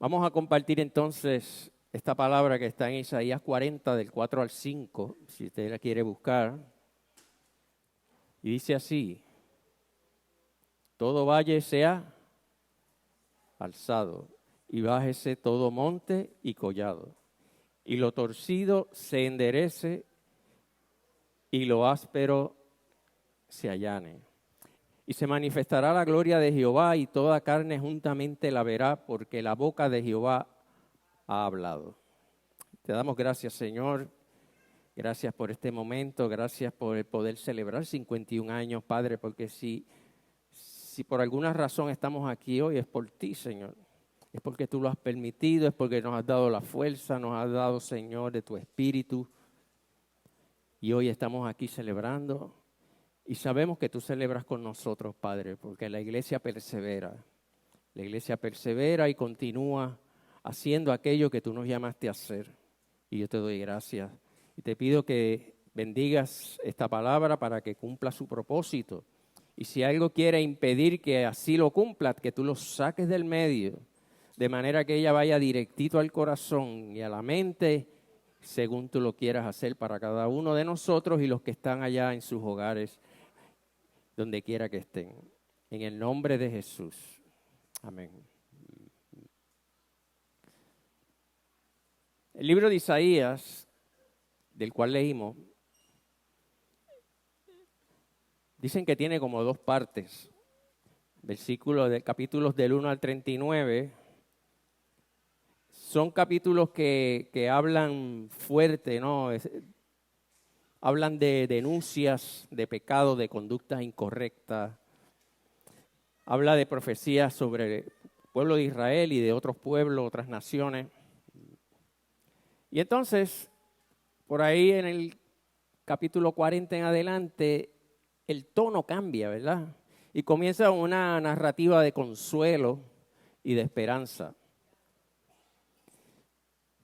Vamos a compartir entonces esta palabra que está en Isaías 40, del 4 al 5, si usted la quiere buscar. Y dice así: todo valle sea alzado, y bájese todo monte y collado, y lo torcido se enderece, y lo áspero se allane. Y se manifestará la gloria de Jehová, y toda carne juntamente la verá, porque la boca de Jehová ha hablado. Te damos gracias, Señor. Gracias por este momento, gracias por el poder celebrar 51 años, Padre, porque si por alguna razón estamos aquí hoy es por ti, Señor. Es porque tú lo has permitido, es porque nos has dado la fuerza, nos has dado, Señor, de tu espíritu. Y hoy estamos aquí celebrando y sabemos que tú celebras con nosotros, Padre, porque la iglesia persevera. La iglesia persevera y continúa haciendo aquello que tú nos llamaste a hacer. Y yo te doy gracias. Y te pido que bendigas esta palabra para que cumpla su propósito. Y si algo quiere impedir que así lo cumpla, que tú lo saques del medio, de manera que ella vaya directito al corazón y a la mente, según tú lo quieras hacer para cada uno de nosotros y los que están allá en sus hogares, donde quiera que estén. En el nombre de Jesús. Amén. El libro de Isaías, del cual leímos, dicen que tiene como dos partes. Capítulos del 1 al 39 son capítulos que hablan fuerte, ¿no? Hablan de denuncias de pecado, de conductas incorrectas. Habla de profecías sobre el pueblo de Israel y de otros pueblos, otras naciones. Y entonces, por ahí en el capítulo 40 en adelante, el tono cambia, ¿verdad? Y comienza una narrativa de consuelo y de esperanza.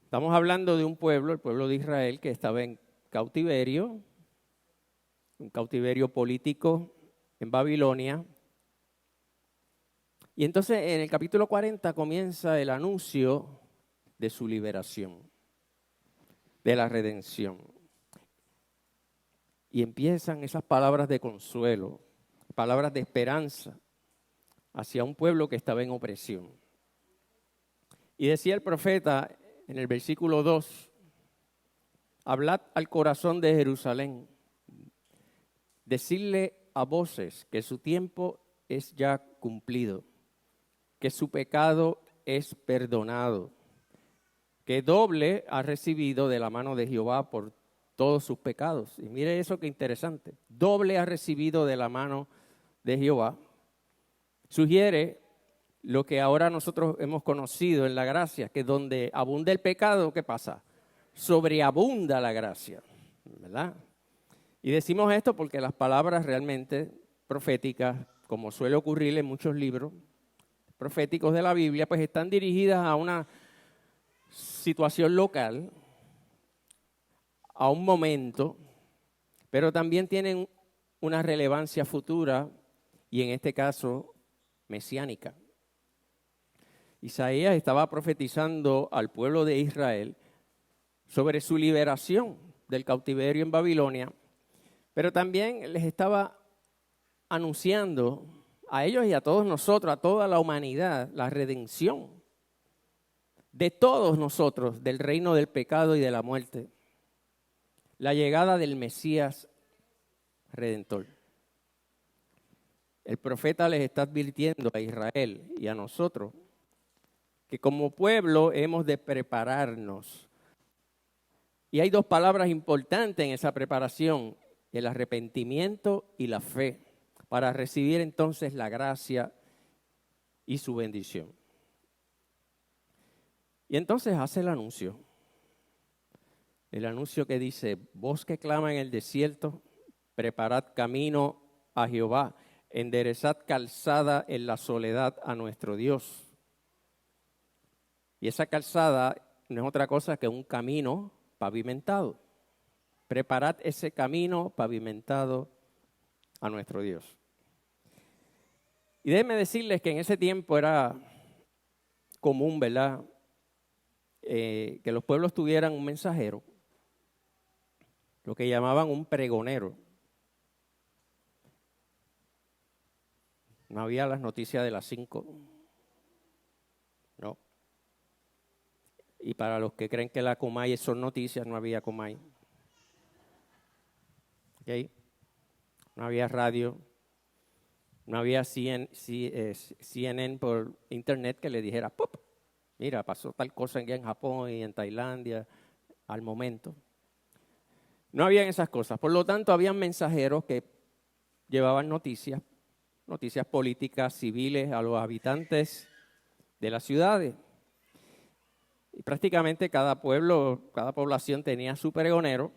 Estamos hablando de un pueblo, el pueblo de Israel, que estaba en cautiverio, un cautiverio político en Babilonia. Y entonces en el capítulo 40 comienza el anuncio de su liberación, de la redención. Y empiezan esas palabras de consuelo, palabras de esperanza hacia un pueblo que estaba en opresión. Y decía el profeta en el versículo 2, hablad al corazón de Jerusalén, decirle a voces que su tiempo es ya cumplido, que su pecado es perdonado, que doble ha recibido de la mano de Jehová por todos sus pecados. Y mire eso que interesante, doble ha recibido de la mano de Jehová. Sugiere lo que ahora nosotros hemos conocido en la gracia, que donde abunda el pecado, ¿qué pasa? Sobreabunda la gracia, ¿verdad? Y decimos esto porque las palabras realmente proféticas, como suele ocurrir en muchos libros proféticos de la Biblia, pues están dirigidas a una situación local, a un momento, pero también tienen una relevancia futura y en este caso mesiánica. Isaías estaba profetizando al pueblo de Israel sobre su liberación del cautiverio en Babilonia, pero también les estaba anunciando a ellos y a todos nosotros, a toda la humanidad, la redención de todos nosotros del reino del pecado y de la muerte, la llegada del Mesías Redentor. El profeta les está advirtiendo a Israel y a nosotros que como pueblo hemos de prepararnos. Y hay dos palabras importantes en esa preparación, el arrepentimiento y la fe, para recibir entonces la gracia y su bendición. Y entonces hace el anuncio que dice, voz que clama en el desierto, preparad camino a Jehová, enderezad calzada en la soledad a nuestro Dios. Y esa calzada no es otra cosa que un camino pavimentado. Preparad ese camino pavimentado a nuestro Dios. Y déjenme decirles que en ese tiempo era común, ¿verdad? Que los pueblos tuvieran un mensajero, lo que llamaban un pregonero. No había las noticias de las 5. No. Y para los que creen que la Comay son noticias, no había Comay. ¿Okay? No había radio. No había CNN por internet que le dijera, ¡pop! Mira, pasó tal cosa en Japón y en Tailandia al momento. No habían esas cosas. Por lo tanto, habían mensajeros que llevaban noticias políticas, civiles a los habitantes de las ciudades. Y prácticamente cada pueblo, cada población tenía su pregonero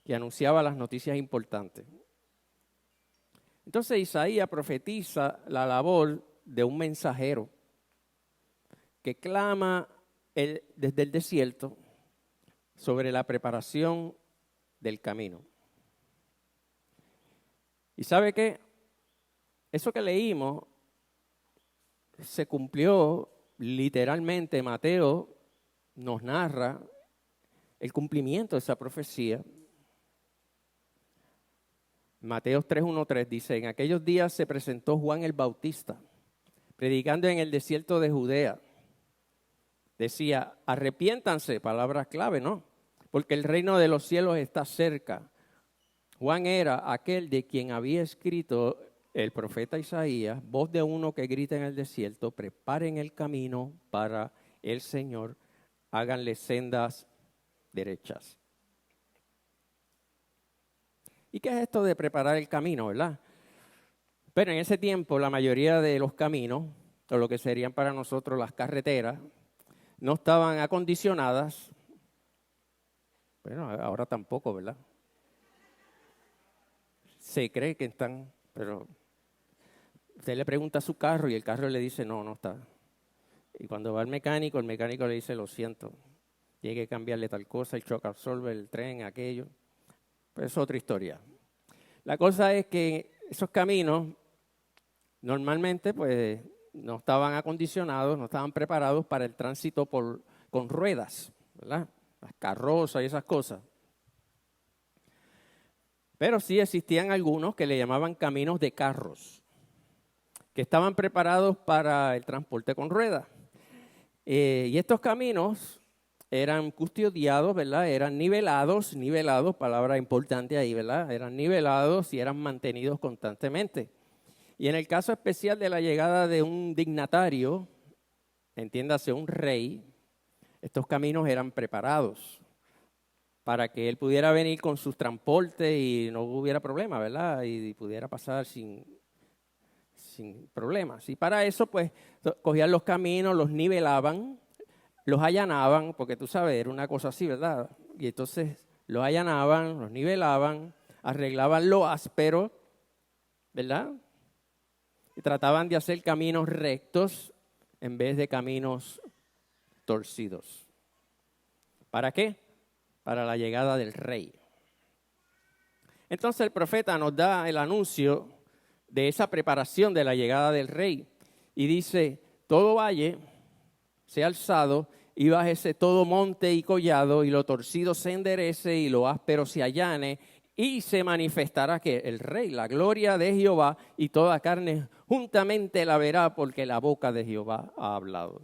que anunciaba las noticias importantes. Entonces Isaías profetiza la labor de un mensajero que clama desde el desierto sobre la preparación del camino. ¿Y sabe qué? Eso que leímos se cumplió literalmente. Mateo nos narra el cumplimiento de esa profecía. Mateo 3:1-3 dice, en aquellos días se presentó Juan el Bautista, predicando en el desierto de Judea. Decía, arrepiéntanse, palabra clave, ¿no? Porque el reino de los cielos está cerca. Juan era aquel de quien había escrito el profeta Isaías, voz de uno que grita en el desierto, preparen el camino para el Señor, háganle sendas derechas. ¿Y qué es esto de preparar el camino, verdad? Pero en ese tiempo la mayoría de los caminos, o lo que serían para nosotros las carreteras, no estaban acondicionadas. Bueno, ahora tampoco, ¿verdad? Se cree que están, pero usted le pregunta a su carro y el carro le dice, no está. Y cuando va al mecánico, el mecánico le dice, lo siento, tiene que cambiarle tal cosa, el shock absorber, el tren, aquello. Pues es otra historia. La cosa es que esos caminos normalmente pues no estaban acondicionados, no estaban preparados para el tránsito con ruedas, ¿verdad? Las carrozas y esas cosas. Pero sí existían algunos que le llamaban caminos de carros, que estaban preparados para el transporte con ruedas. Y estos caminos eran custodiados, ¿verdad? Eran nivelados, palabra importante ahí, ¿verdad? Eran nivelados y eran mantenidos constantemente. Y en el caso especial de la llegada de un dignatario, entiéndase un rey, estos caminos eran preparados para que él pudiera venir con sus transportes y no hubiera problema, ¿verdad? Y pudiera pasar sin problemas. Y para eso, pues, cogían los caminos, los nivelaban, los allanaban, porque tú sabes, era una cosa así, ¿verdad? Y entonces los allanaban, los nivelaban, arreglaban lo áspero, ¿verdad? Y trataban de hacer caminos rectos en vez de caminos torcidos. ¿Para qué? Para la llegada del rey. Entonces el profeta nos da el anuncio de esa preparación de la llegada del rey. Y dice, todo valle sea alzado y bájese todo monte y collado y lo torcido se enderece y lo áspero se allane y se manifestará que el rey, la gloria de Jehová y toda carne juntamente la verá porque la boca de Jehová ha hablado.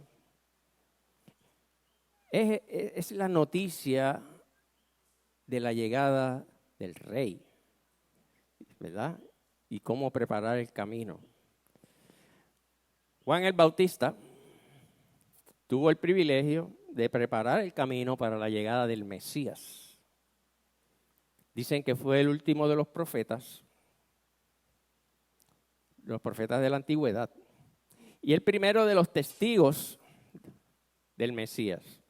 Es la noticia de la llegada del rey, ¿verdad? Y cómo preparar el camino. Juan el Bautista tuvo el privilegio de preparar el camino para la llegada del Mesías. Dicen que fue el último de los profetas de la antigüedad, y el primero de los testigos del Mesías.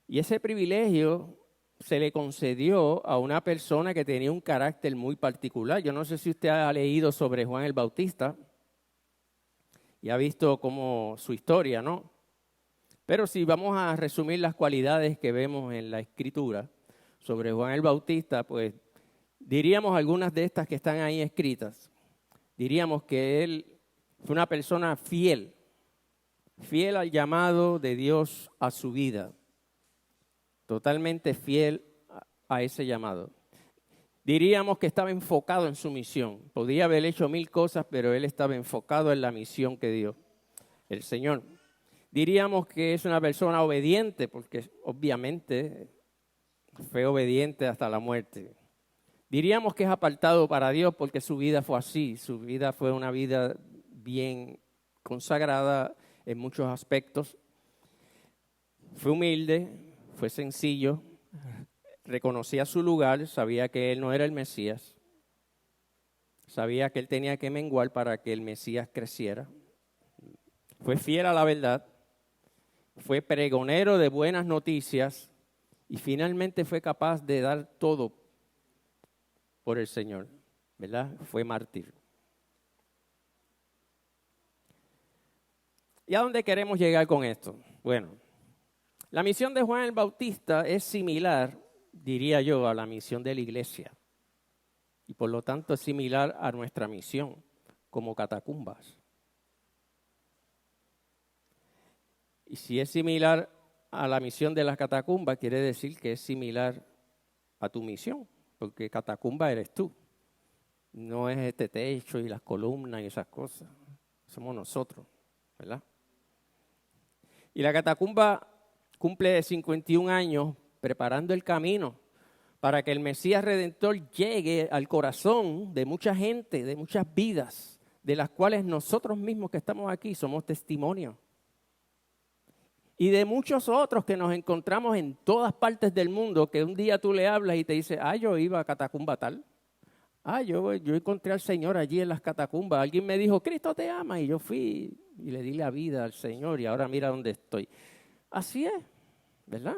Y ese privilegio se le concedió a una persona que tenía un carácter muy particular. Yo no sé si usted ha leído sobre Juan el Bautista y ha visto como su historia, ¿no? Pero si vamos a resumir las cualidades que vemos en la Escritura sobre Juan el Bautista, pues diríamos algunas de estas que están ahí escritas. Diríamos que él fue una persona fiel fiel al llamado de Dios a su vida, totalmente fiel a ese llamado. Diríamos que estaba enfocado en su misión. Podía haber hecho 1000 cosas, pero él estaba enfocado en la misión que dio el Señor. Diríamos que es una persona obediente, porque obviamente fue obediente hasta la muerte. Diríamos que es apartado para Dios, porque su vida fue así. Su vida fue una vida bien consagrada en muchos aspectos. Fue humilde, fue sencillo, reconocía su lugar, sabía que él no era el Mesías, sabía que él tenía que menguar para que el Mesías creciera. Fue fiel a la verdad, fue pregonero de buenas noticias y finalmente fue capaz de dar todo por el Señor, ¿verdad? Fue mártir. ¿Y a dónde queremos llegar con esto? Bueno, la misión de Juan el Bautista es similar, diría yo, a la misión de la iglesia. Y por lo tanto es similar a nuestra misión como catacumbas. Y si es similar a la misión de las catacumbas, quiere decir que es similar a tu misión, porque catacumba eres tú. No es este techo y las columnas y esas cosas. Somos nosotros, ¿verdad? Y la catacumba cumple 51 años preparando el camino para que el Mesías Redentor llegue al corazón de mucha gente, de muchas vidas, de las cuales nosotros mismos que estamos aquí somos testimonios. Y de muchos otros que nos encontramos en todas partes del mundo, que un día tú le hablas y te dice, yo iba a catacumba tal. Yo encontré al Señor allí en las catacumbas. Alguien me dijo, Cristo te ama. Y yo fui y le di la vida al Señor y ahora mira dónde estoy. Así es, ¿verdad?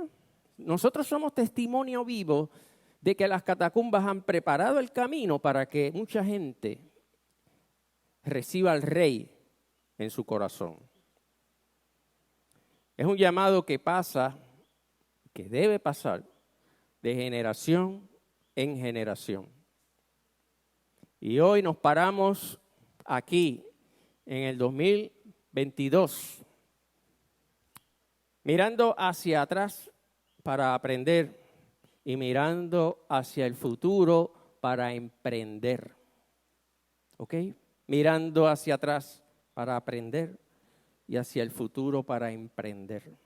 Nosotros somos testimonio vivo de que las catacumbas han preparado el camino para que mucha gente reciba al Rey en su corazón. Es un llamado que pasa, que debe pasar de generación en generación. Y hoy nos paramos aquí en el 2022, mirando hacia atrás para aprender y mirando hacia el futuro para emprender. ¿Ok? Mirando hacia atrás para aprender y hacia el futuro para emprender.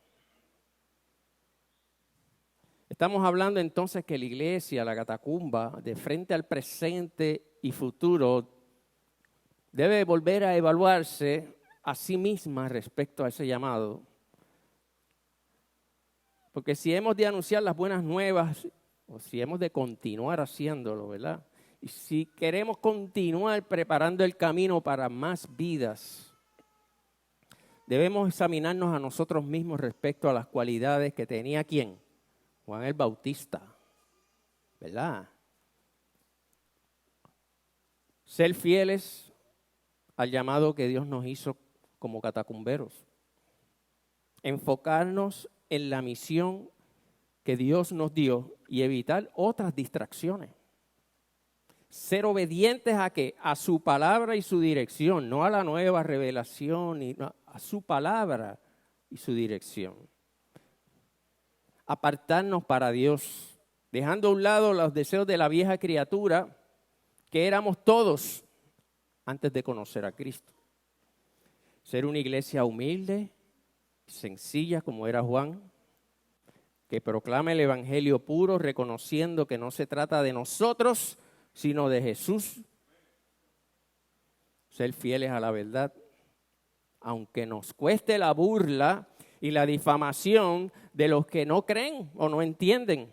Estamos hablando entonces que la iglesia, la catacumba, de frente al presente y futuro, debe volver a evaluarse a sí misma respecto a ese llamado. Porque si hemos de anunciar las buenas nuevas, o si hemos de continuar haciéndolo, ¿verdad? Y si queremos continuar preparando el camino para más vidas, debemos examinarnos a nosotros mismos respecto a las cualidades que tenía ¿quién? Juan el Bautista, ¿verdad? Ser fieles al llamado que Dios nos hizo como catacumberos. Enfocarnos en la misión que Dios nos dio y evitar otras distracciones. Ser obedientes ¿a qué? A su palabra y su dirección, no a la nueva revelación, no, a su palabra y su dirección. Apartarnos para Dios, dejando a un lado los deseos de la vieja criatura que éramos todos antes de conocer a Cristo. Ser una iglesia humilde, sencilla como era Juan, que proclama el evangelio puro, reconociendo que no se trata de nosotros, sino de Jesús. Ser fieles a la verdad, aunque nos cueste la burla y la difamación de los que no creen o no entienden.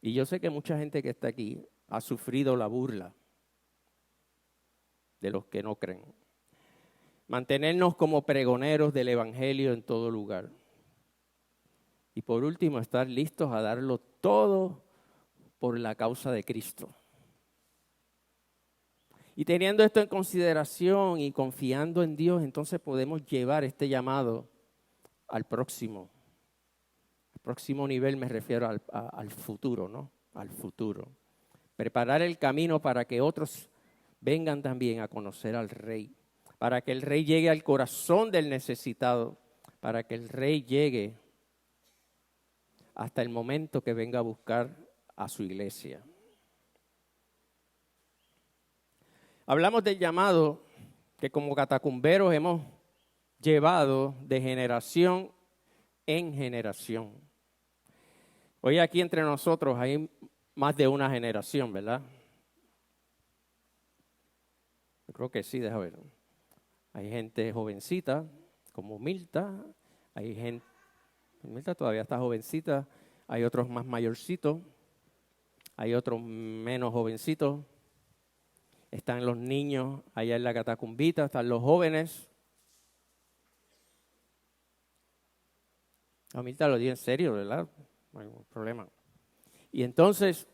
Y yo sé que mucha gente que está aquí ha sufrido la burla de los que no creen. Mantenernos como pregoneros del evangelio en todo lugar. Y por último, estar listos a darlo todo por la causa de Cristo. Y teniendo esto en consideración y confiando en Dios, entonces podemos llevar este llamado al próximo. Al próximo nivel me refiero al futuro, ¿no? Al futuro. Preparar el camino para que otros vengan también a conocer al Rey. Para que el Rey llegue al corazón del necesitado. para que el rey llegue hasta el momento que venga a buscar a su iglesia. Hablamos del llamado que como catacumberos hemos llevado de generación en generación. Hoy aquí entre nosotros hay más de una generación, ¿verdad? Yo creo que sí, déjame ver. Hay gente jovencita, como Milta, hay gente, Milta todavía está jovencita, hay otros más mayorcitos, hay otros menos jovencitos, están los niños allá en la catacumbita, están los jóvenes. A Milta lo digo en serio, ¿verdad? No hay ningún problema. Y entonces,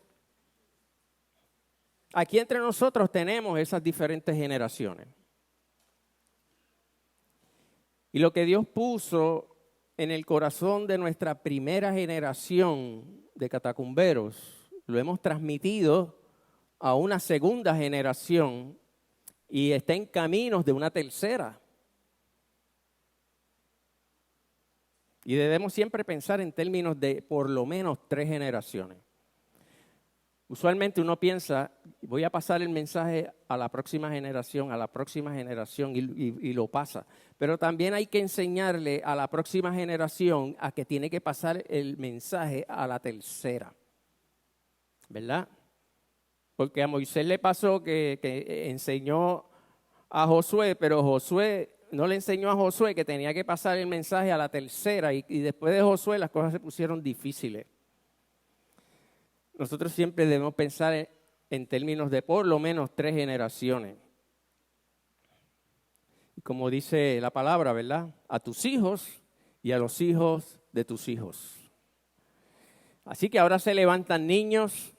aquí entre nosotros tenemos esas diferentes generaciones. Y lo que Dios puso en el corazón de nuestra primera generación de catacumberos, lo hemos transmitido a una segunda generación y está en caminos de una tercera. Y debemos siempre pensar en términos de por lo menos 3 generaciones. Usualmente uno piensa, voy a pasar el mensaje a la próxima generación y lo pasa. Pero también hay que enseñarle a la próxima generación a que tiene que pasar el mensaje a la tercera, ¿verdad? Porque a Moisés le pasó que enseñó a Josué, pero Josué no le enseñó a Josué que tenía que pasar el mensaje a la tercera y después de Josué las cosas se pusieron difíciles. Nosotros siempre debemos pensar en términos de por lo menos 3 generaciones. Y como dice la palabra, ¿verdad? A tus hijos y a los hijos de tus hijos. Así que ahora se levantan niños,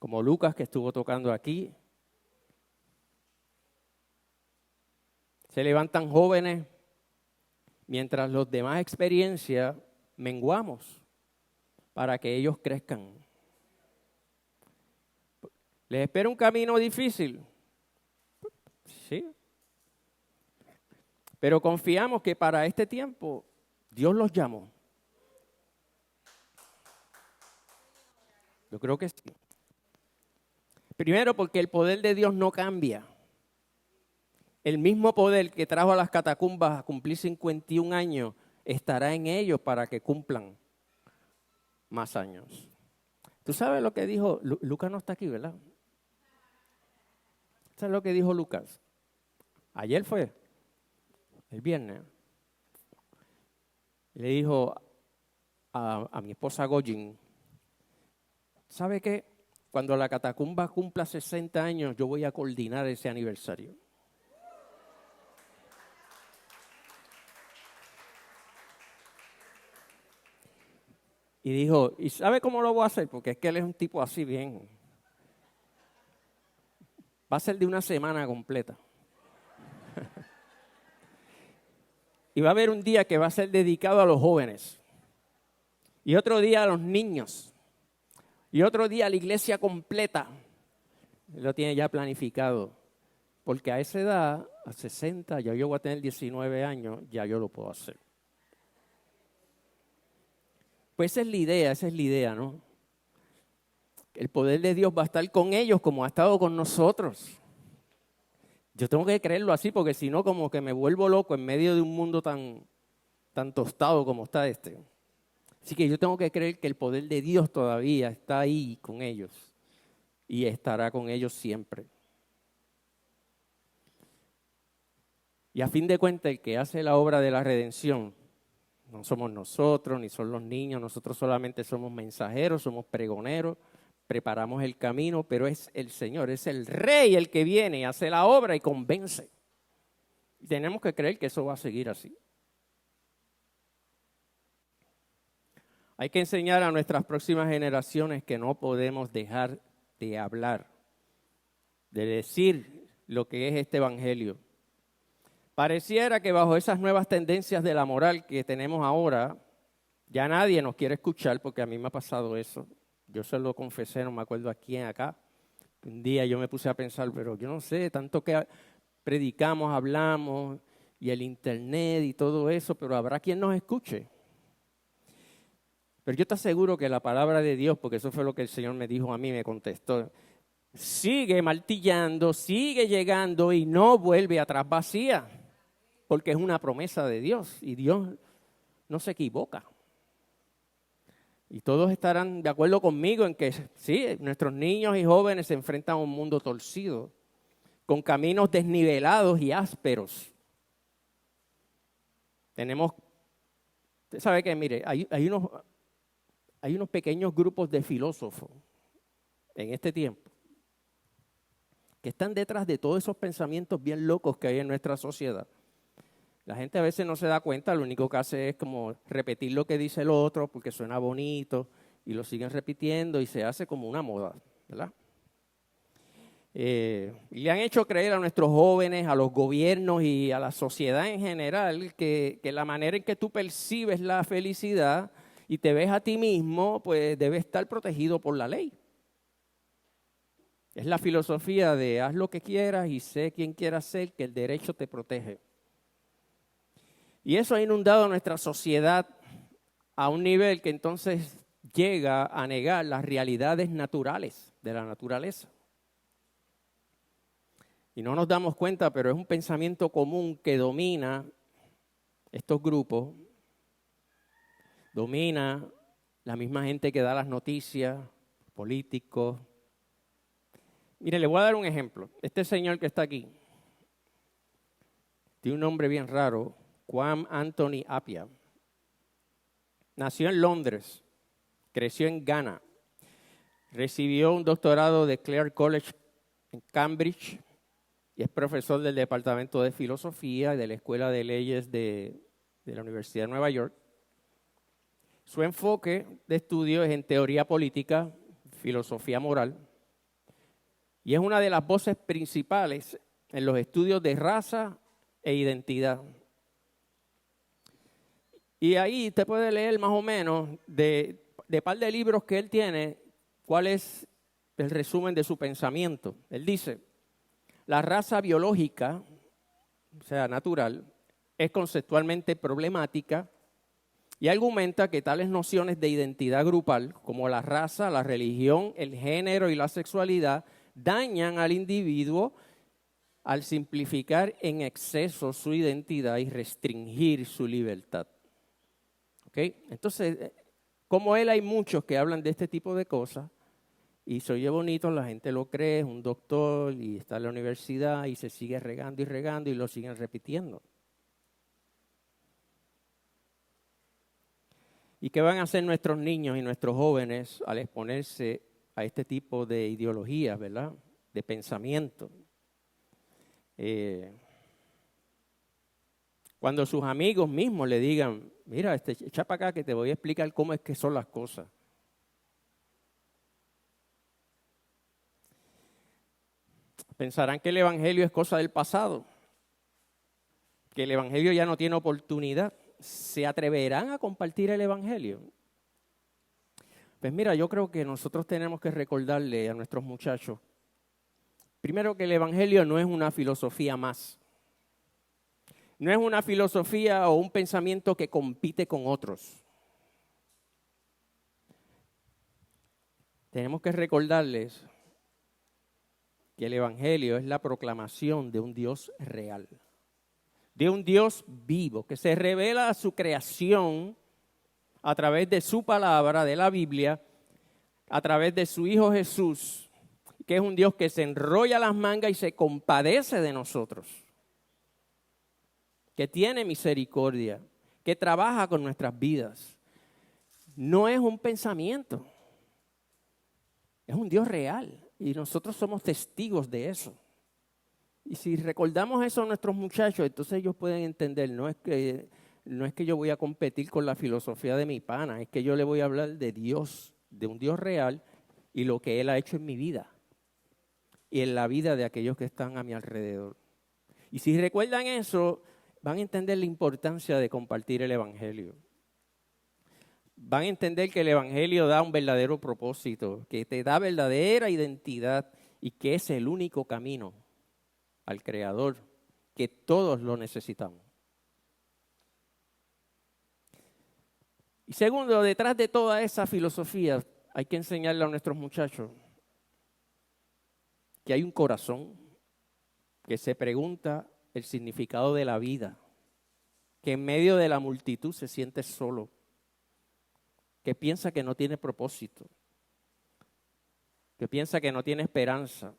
como Lucas que estuvo tocando aquí. Se levantan jóvenes, mientras los demás experiencias menguamos para que ellos crezcan. ¿Les espera un camino difícil? Sí. Pero confiamos que para este tiempo Dios los llamó. Yo creo que sí. Primero porque el poder de Dios no cambia. El mismo poder que trajo a las catacumbas a cumplir 51 años estará en ellos para que cumplan más años. ¿Tú sabes lo que dijo? Lucas no está aquí, ¿verdad? ¿Sabes lo que dijo Lucas? Ayer fue, el viernes. Le dijo a mi esposa Gojin, ¿sabe qué? Cuando la catacumba cumpla 60 años, yo voy a coordinar ese aniversario. Y dijo, ¿y sabe cómo lo voy a hacer? Porque es que él es un tipo así bien. Va a ser de una semana completa. Y va a haber un día que va a ser dedicado a los jóvenes. Y otro día a los niños. Y otro día a la iglesia completa. Él lo tiene ya planificado. Porque a esa edad, a 60, ya yo voy a tener 19 años, ya yo lo puedo hacer. Pues esa es la idea, ¿no? El poder de Dios va a estar con ellos como ha estado con nosotros. Yo tengo que creerlo así porque si no como que me vuelvo loco en medio de un mundo tan tostado como está este. Así que yo tengo que creer que el poder de Dios todavía está ahí con ellos y estará con ellos siempre. Y a fin de cuentas el que hace la obra de la redención no somos nosotros, ni son los niños, nosotros solamente somos mensajeros, somos pregoneros, preparamos el camino, pero es el Señor, es el Rey el que viene y hace la obra y convence. Y tenemos que creer que eso va a seguir así. Hay que enseñar a nuestras próximas generaciones que no podemos dejar de hablar, de decir lo que es este evangelio. Pareciera que bajo esas nuevas tendencias de la moral que tenemos ahora, ya nadie nos quiere escuchar porque a mí me ha pasado eso. Yo se lo confesé, no me acuerdo a quién acá. Un día yo me puse a pensar, pero yo no sé, tanto que predicamos, hablamos y el internet y todo eso, pero habrá quien nos escuche. Pero yo te aseguro que la palabra de Dios, porque eso fue lo que el Señor me dijo a mí, me contestó, sigue martillando, sigue llegando y no vuelve atrás vacía, porque es una promesa de Dios y Dios no se equivoca. Y todos estarán de acuerdo conmigo en que sí, nuestros niños y jóvenes se enfrentan a un mundo torcido, con caminos desnivelados y ásperos. Usted sabe que, mire, hay unos pequeños grupos de filósofos en este tiempo que están detrás de todos esos pensamientos bien locos que hay en nuestra sociedad. La gente a veces no se da cuenta, lo único que hace es como repetir lo que dice el otro porque suena bonito y lo siguen repitiendo y se hace como una moda, ¿verdad? Y le han hecho creer a nuestros jóvenes, a los gobiernos y a la sociedad en general que la manera en que tú percibes la felicidad y te ves a ti mismo, pues debe estar protegido por la ley. Es la filosofía de haz lo que quieras y sé quién quieras ser, que el derecho te protege. Y eso ha inundado nuestra sociedad a un nivel que entonces llega a negar las realidades naturales de la naturaleza. Y no nos damos cuenta, pero es un pensamiento común que domina estos grupos, domina la misma gente que da las noticias, políticos. Mire, le voy a dar un ejemplo. Este señor que está aquí tiene un nombre bien raro, Juan Anthony Appiah. Nació en Londres, creció en Ghana, recibió un doctorado de Clare College en Cambridge y es profesor del Departamento de Filosofía y de la Escuela de Leyes de la Universidad de Nueva York. Su enfoque de estudio es en teoría política, filosofía moral, y es una de las voces principales en los estudios de raza e identidad. Y ahí te puede leer más o menos de par de libros que él tiene, cuál es el resumen de su pensamiento. Él dice, la raza biológica, o sea, natural, es conceptualmente problemática y argumenta que tales nociones de identidad grupal, como la raza, la religión, el género y la sexualidad, dañan al individuo al simplificar en exceso su identidad y restringir su libertad. ¿Okay? Entonces, como él hay muchos que hablan de este tipo de cosas y se oye bonito, la gente lo cree, es un doctor y está en la universidad y se sigue regando y lo siguen repitiendo. ¿Y qué van a hacer nuestros niños y nuestros jóvenes al exponerse a este tipo de ideologías, ¿verdad? De pensamiento? Cuando sus amigos mismos le digan, mira, echa para acá que te voy a explicar cómo es que son las cosas. Pensarán que el evangelio es cosa del pasado, que el evangelio ya no tiene oportunidad. ¿Se atreverán a compartir el evangelio? Pues mira, yo creo que nosotros tenemos que recordarle a nuestros muchachos, primero que el evangelio no es una filosofía más. No es una filosofía o un pensamiento que compite con otros. Tenemos que recordarles que el evangelio es la proclamación de un Dios real, de un Dios vivo, que se revela a su creación a través de su palabra, de la Biblia, a través de su Hijo Jesús, que es un Dios que se enrolla las mangas y se compadece de nosotros, que tiene misericordia, que trabaja con nuestras vidas. No es un pensamiento, es un Dios real y nosotros somos testigos de eso. Y si recordamos eso a nuestros muchachos, entonces ellos pueden entender, no es que yo voy a competir con la filosofía de mi pana, es que yo le voy a hablar de Dios, de un Dios real y lo que Él ha hecho en mi vida y en la vida de aquellos que están a mi alrededor. Y si recuerdan eso, van a entender la importancia de compartir el evangelio. Van a entender que el evangelio da un verdadero propósito, que te da verdadera identidad y que es el único camino al Creador, que todos lo necesitamos. Y segundo, detrás de toda esa filosofía hay que enseñarle a nuestros muchachos que hay un corazón que se pregunta el significado de la vida, que en medio de la multitud se siente solo, que piensa que no tiene propósito, que piensa que no tiene esperanza,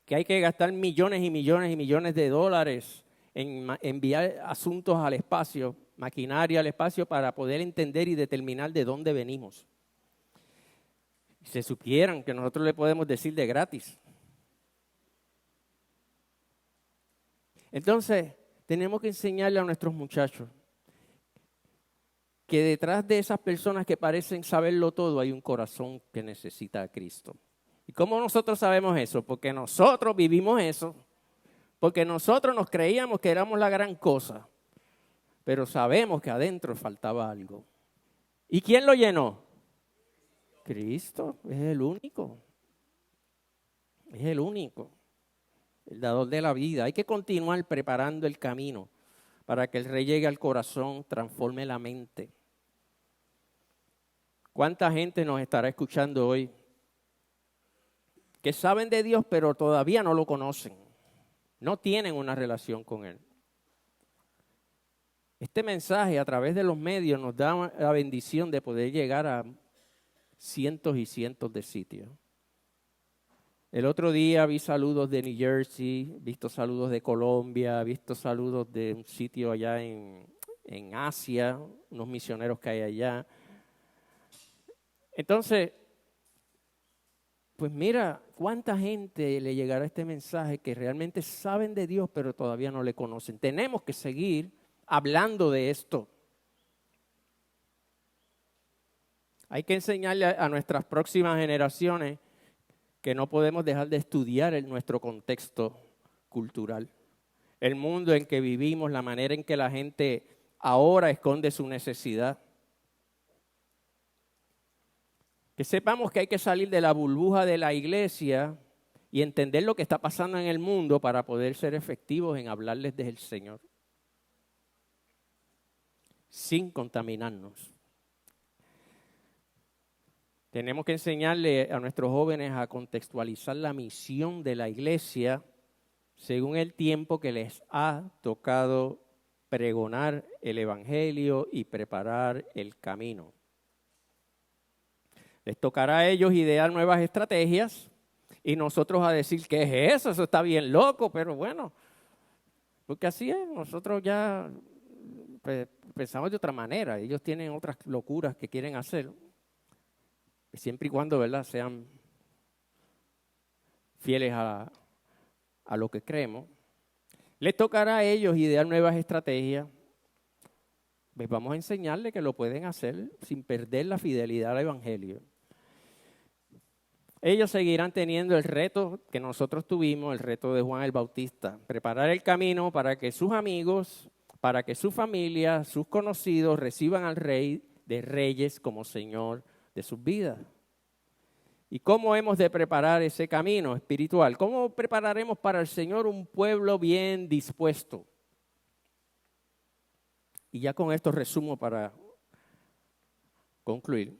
que hay que gastar millones y millones y millones de dólares en enviar asuntos al espacio, maquinaria al espacio, para poder entender y determinar de dónde venimos. Si se supieran que nosotros le podemos decir de gratis. Entonces, tenemos que enseñarle a nuestros muchachos que detrás de esas personas que parecen saberlo todo hay un corazón que necesita a Cristo. ¿Y cómo nosotros sabemos eso? Porque nosotros vivimos eso, porque nosotros nos creíamos que éramos la gran cosa, pero sabemos que adentro faltaba algo. ¿Y quién lo llenó? Cristo, es el único. Es el único. El dador de la vida. Hay que continuar preparando el camino para que el Rey llegue al corazón, transforme la mente. ¿Cuánta gente nos estará escuchando hoy que saben de Dios pero todavía no lo conocen? No tienen una relación con Él. Este mensaje a través de los medios nos da la bendición de poder llegar a cientos y cientos de sitios. El otro día vi saludos de New Jersey, visto saludos de Colombia, visto saludos de un sitio allá en Asia, unos misioneros que hay allá. Entonces, pues mira cuánta gente le llegará este mensaje que realmente saben de Dios pero todavía no le conocen. Tenemos que seguir hablando de esto. Hay que enseñarle a nuestras próximas generaciones que no podemos dejar de estudiar nuestro contexto cultural. El mundo en que vivimos, la manera en que la gente ahora esconde su necesidad. Que sepamos que hay que salir de la burbuja de la iglesia y entender lo que está pasando en el mundo para poder ser efectivos en hablarles del Señor. Sin contaminarnos. Tenemos que enseñarle a nuestros jóvenes a contextualizar la misión de la iglesia según el tiempo que les ha tocado pregonar el evangelio y preparar el camino. Les tocará a ellos idear nuevas estrategias y nosotros a decir, ¿qué es eso? Eso está bien loco, pero bueno, porque así es, nosotros ya pensamos de otra manera, ellos tienen otras locuras que quieren hacer. Siempre y cuando, ¿verdad?, sean fieles a lo que creemos. Les tocará a ellos idear nuevas estrategias. Pues vamos a enseñarles que lo pueden hacer sin perder la fidelidad al Evangelio. Ellos seguirán teniendo el reto que nosotros tuvimos, el reto de Juan el Bautista. Preparar el camino para que sus amigos, para que su familia, sus conocidos reciban al Rey de Reyes como Señor de sus vidas. ¿Y cómo hemos de preparar ese camino espiritual? ¿Cómo prepararemos para el Señor un pueblo bien dispuesto? Y ya con esto resumo para concluir.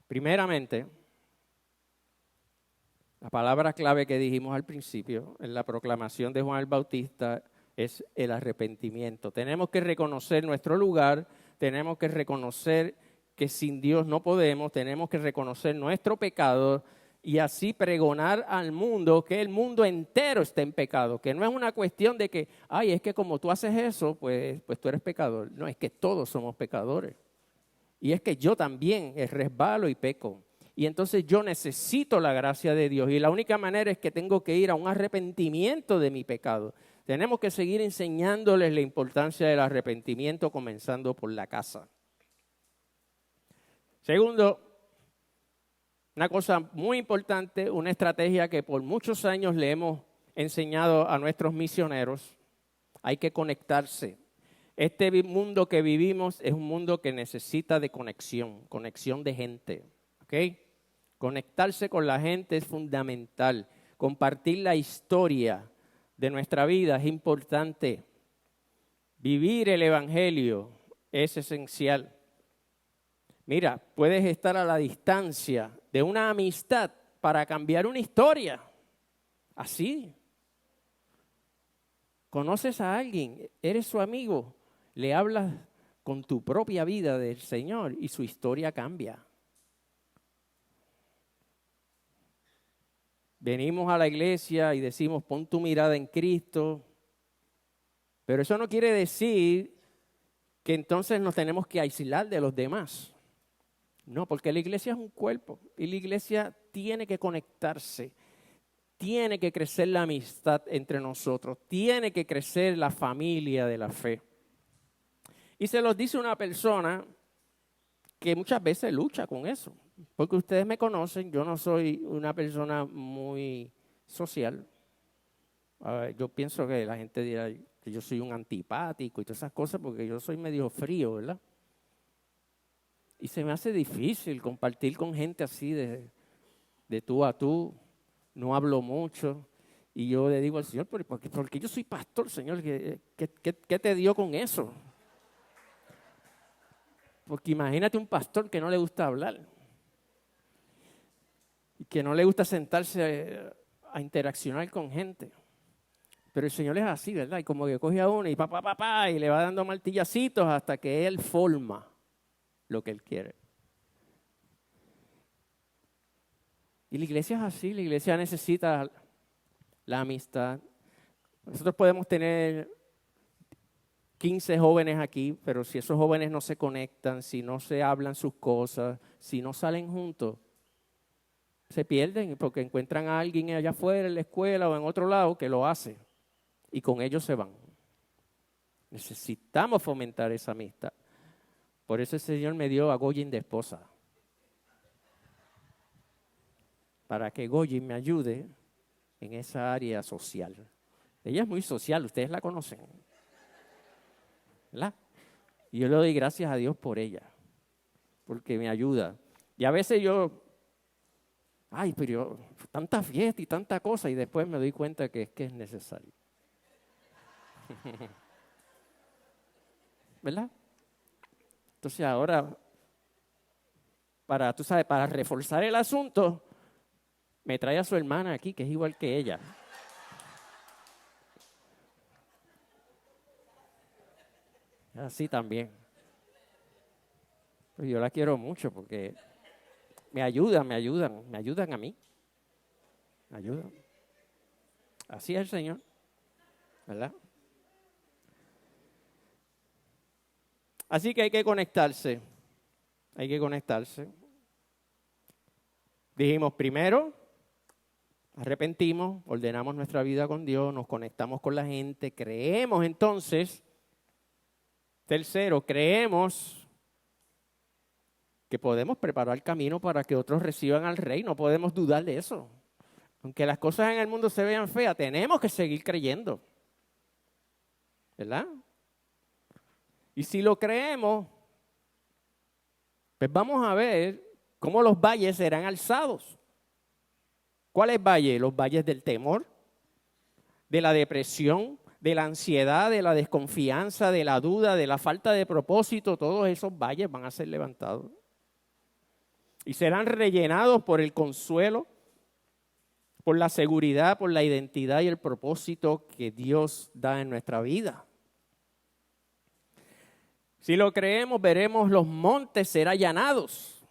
Primeramente, la palabra clave que dijimos al principio en la proclamación de Juan el Bautista es el arrepentimiento. Tenemos que reconocer nuestro lugar, tenemos que reconocer que sin Dios no podemos, tenemos que reconocer nuestro pecado y así pregonar al mundo que el mundo entero está en pecado, que no es una cuestión de que, es que como tú haces eso, pues tú eres pecador. No, es que todos somos pecadores. Y es que yo también resbalo y peco. Y entonces yo necesito la gracia de Dios y la única manera es que tengo que ir a un arrepentimiento de mi pecado. Tenemos que seguir enseñándoles la importancia del arrepentimiento comenzando por la casa. Segundo, una cosa muy importante, una estrategia que por muchos años le hemos enseñado a nuestros misioneros, hay que conectarse. Este mundo que vivimos es un mundo que necesita de conexión de gente, ¿ok? Conectarse con la gente es fundamental. Compartir la historia de nuestra vida es importante. Vivir el evangelio es esencial. Mira, puedes estar a la distancia de una amistad para cambiar una historia. Así. Conoces a alguien, eres su amigo, le hablas con tu propia vida del Señor y su historia cambia. Venimos a la iglesia y decimos, pon tu mirada en Cristo, pero eso no quiere decir que entonces nos tenemos que aislar de los demás. No, porque la iglesia es un cuerpo y la iglesia tiene que conectarse, tiene que crecer la amistad entre nosotros, tiene que crecer la familia de la fe. Y se los dice una persona que muchas veces lucha con eso, porque ustedes me conocen, yo no soy una persona muy social. Yo pienso que la gente dirá que yo soy un antipático y todas esas cosas porque yo soy medio frío, ¿verdad? Y se me hace difícil compartir con gente así de tú a tú. No hablo mucho. Y yo le digo al Señor, porque yo soy pastor, Señor, ¿qué te dio con eso? Porque imagínate un pastor que no le gusta hablar. Y que no le gusta sentarse a interaccionar con gente. Pero el Señor es así, ¿verdad? Y como que coge a uno y y le va dando martillacitos hasta que Él forma lo que Él quiere. Y la iglesia es así, la iglesia necesita la amistad. Nosotros podemos tener 15 jóvenes aquí, pero si esos jóvenes no se conectan, si no se hablan sus cosas, si no salen juntos, se pierden porque encuentran a alguien allá afuera en la escuela o en otro lado que lo hace y con ellos se van. Necesitamos fomentar esa amistad. Por eso el Señor me dio a Goyin de esposa. Para que Goyin me ayude en esa área social. Ella es muy social, ustedes la conocen, ¿verdad? Y yo le doy gracias a Dios por ella, porque me ayuda. Y a veces pero tanta fiesta y tanta cosa, y después me doy cuenta que es necesario. ¿Verdad? Entonces ahora, para reforzar el asunto, me trae a su hermana aquí, que es igual que ella. Así también. Pues yo la quiero mucho porque me ayudan a mí. Me ayudan. Así es el Señor, ¿verdad? Así que hay que conectarse. Hay que conectarse. Dijimos primero, arrepentimos, ordenamos nuestra vida con Dios, nos conectamos con la gente, creemos entonces. Tercero, creemos que podemos preparar camino para que otros reciban al Rey. No podemos dudar de eso. Aunque las cosas en el mundo se vean feas, tenemos que seguir creyendo. ¿Verdad? Y si lo creemos, pues vamos a ver cómo los valles serán alzados. ¿Cuáles valles? Los valles del temor, de la depresión, de la ansiedad, de la desconfianza, de la duda, de la falta de propósito. Todos esos valles van a ser levantados. Y serán rellenados por el consuelo, por la seguridad, por la identidad y el propósito que Dios da en nuestra vida. Si lo creemos, veremos los montes ser allanados.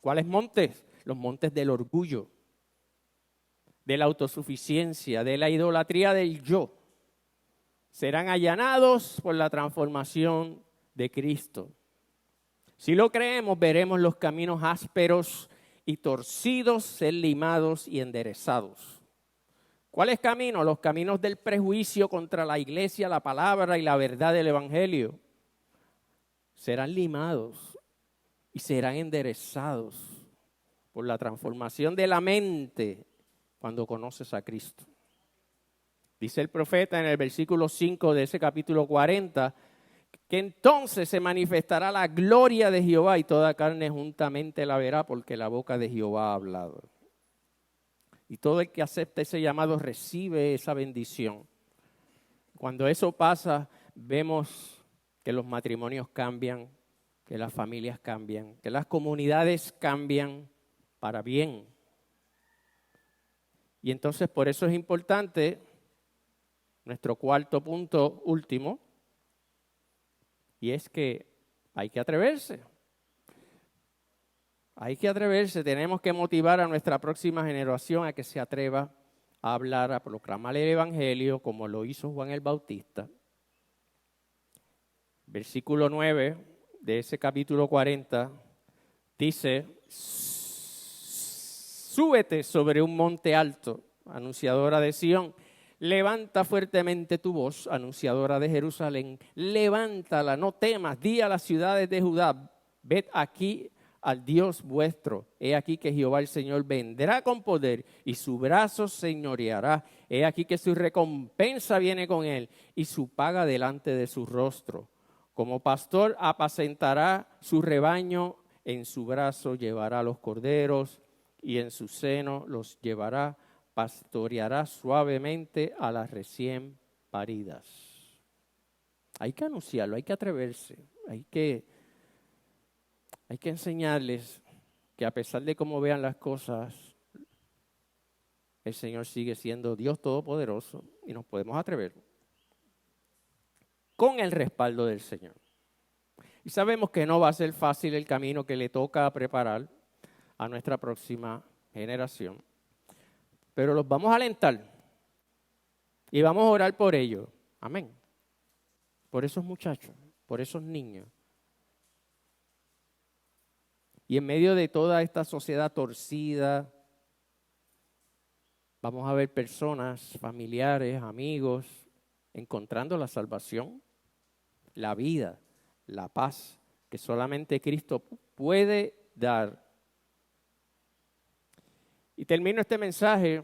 ¿Cuáles montes? Los montes del orgullo, de la autosuficiencia, de la idolatría del yo. Serán allanados por la transformación de Cristo. Si lo creemos, veremos los caminos ásperos y torcidos ser limados y enderezados. ¿Cuáles caminos? Los caminos del prejuicio contra la iglesia, la palabra y la verdad del evangelio. Serán limados y serán enderezados por la transformación de la mente cuando conoces a Cristo. Dice el profeta en el versículo 5 de ese capítulo 40, que entonces se manifestará la gloria de Jehová y toda carne juntamente la verá porque la boca de Jehová ha hablado. Y todo el que acepta ese llamado recibe esa bendición. Cuando eso pasa, vemos que los matrimonios cambian, que las familias cambian, que las comunidades cambian para bien. Y entonces por eso es importante nuestro cuarto punto último, y es que hay que atreverse. Hay que atreverse, tenemos que motivar a nuestra próxima generación a que se atreva a hablar, a proclamar el Evangelio como lo hizo Juan el Bautista. Versículo 9 de ese capítulo 40 dice: súbete sobre un monte alto, anunciadora de Sión, levanta fuertemente tu voz, anunciadora de Jerusalén, levántala, no temas, di a las ciudades de Judá, ved aquí al Dios vuestro. He aquí que Jehová el Señor vendrá con poder y su brazo señoreará. He aquí que su recompensa viene con él y su paga delante de su rostro. Como pastor apacentará su rebaño, en su brazo llevará los corderos y en su seno los llevará, pastoreará suavemente a las recién paridas. Hay que anunciarlo, hay que atreverse, hay que enseñarles que a pesar de cómo vean las cosas, el Señor sigue siendo Dios Todopoderoso y nos podemos atrever con el respaldo del Señor. Y sabemos que no va a ser fácil el camino que le toca preparar a nuestra próxima generación, pero los vamos a alentar y vamos a orar por ellos. Amén. Por esos muchachos, por esos niños. Y en medio de toda esta sociedad torcida, vamos a ver personas, familiares, amigos, encontrando la salvación, la vida, la paz que solamente Cristo puede dar. Y termino este mensaje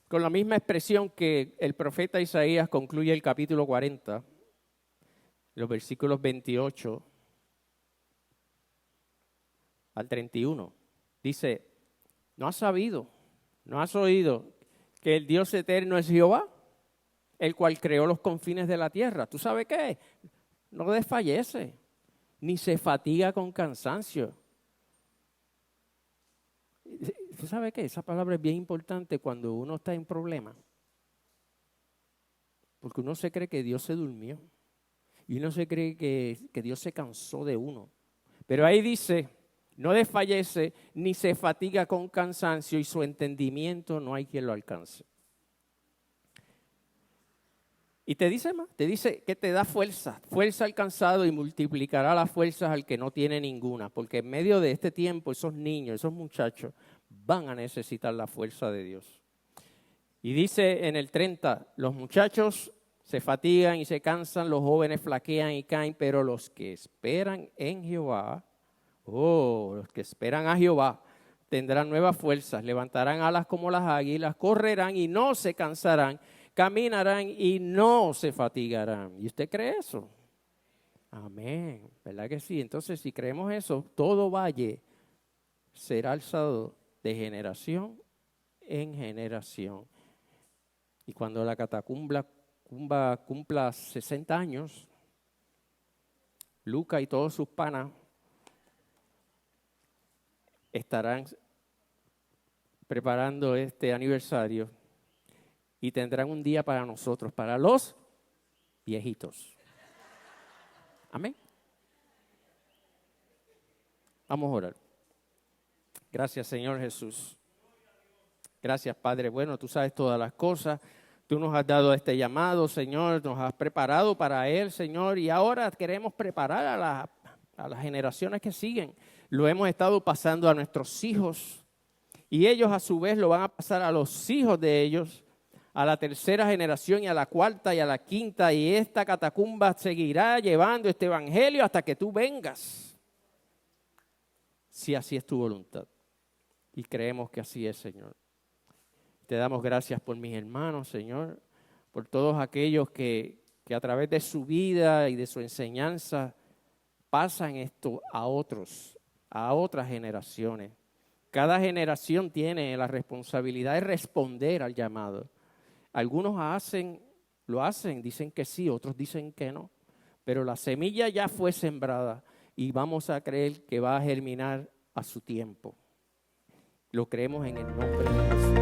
con la misma expresión que el profeta Isaías concluye el capítulo 40, los versículos 28 al 31. Dice: ¿no has sabido, no has oído que el Dios eterno es Jehová, el cual creó los confines de la tierra? ¿Tú sabes qué? No desfallece, ni se fatiga con cansancio. ¿Tú sabes qué? Esa palabra es bien importante cuando uno está en problemas. Porque uno se cree que Dios se durmió. Y uno se cree que Dios se cansó de uno. Pero ahí dice: no desfallece ni se fatiga con cansancio, y su entendimiento no hay quien lo alcance. Y te dice más, te dice que te da fuerza al cansado y multiplicará las fuerzas al que no tiene ninguna. Porque en medio de este tiempo esos niños, esos muchachos van a necesitar la fuerza de Dios. Y dice en el 30, los muchachos se fatigan y se cansan, los jóvenes flaquean y caen, pero los que esperan en Jehová, los que esperan a Jehová, tendrán nuevas fuerzas, levantarán alas como las águilas, correrán y no se cansarán, caminarán y no se fatigarán. ¿Y usted cree eso? Amén, ¿verdad que sí? Entonces, si creemos eso, todo valle será alzado de generación en generación. Y cuando la catacumba cumpla 60 años, Lucas y todos sus panas estarán preparando este aniversario y tendrán un día para nosotros, para los viejitos. Amén. Vamos a orar. Gracias, Señor Jesús. Gracias, Padre. Bueno, tú sabes todas las cosas. Tú nos has dado este llamado, Señor. Nos has preparado para él, Señor. Y ahora queremos preparar a las generaciones que siguen. Lo hemos estado pasando a nuestros hijos. Y ellos a su vez lo van a pasar a los hijos de ellos, a la tercera generación y a la cuarta y a la quinta. Y esta catacumba seguirá llevando este evangelio hasta que tú vengas. Si así es tu voluntad. Y creemos que así es, Señor. Te damos gracias por mis hermanos, Señor, por todos aquellos que a través de su vida y de su enseñanza pasan esto a otros, a otras generaciones. Cada generación tiene la responsabilidad de responder al llamado. Algunos hacen lo hacen, dicen que sí, otros dicen que no. Pero la semilla ya fue sembrada y vamos a creer que va a germinar a su tiempo. Lo creemos en el nombre de Jesús.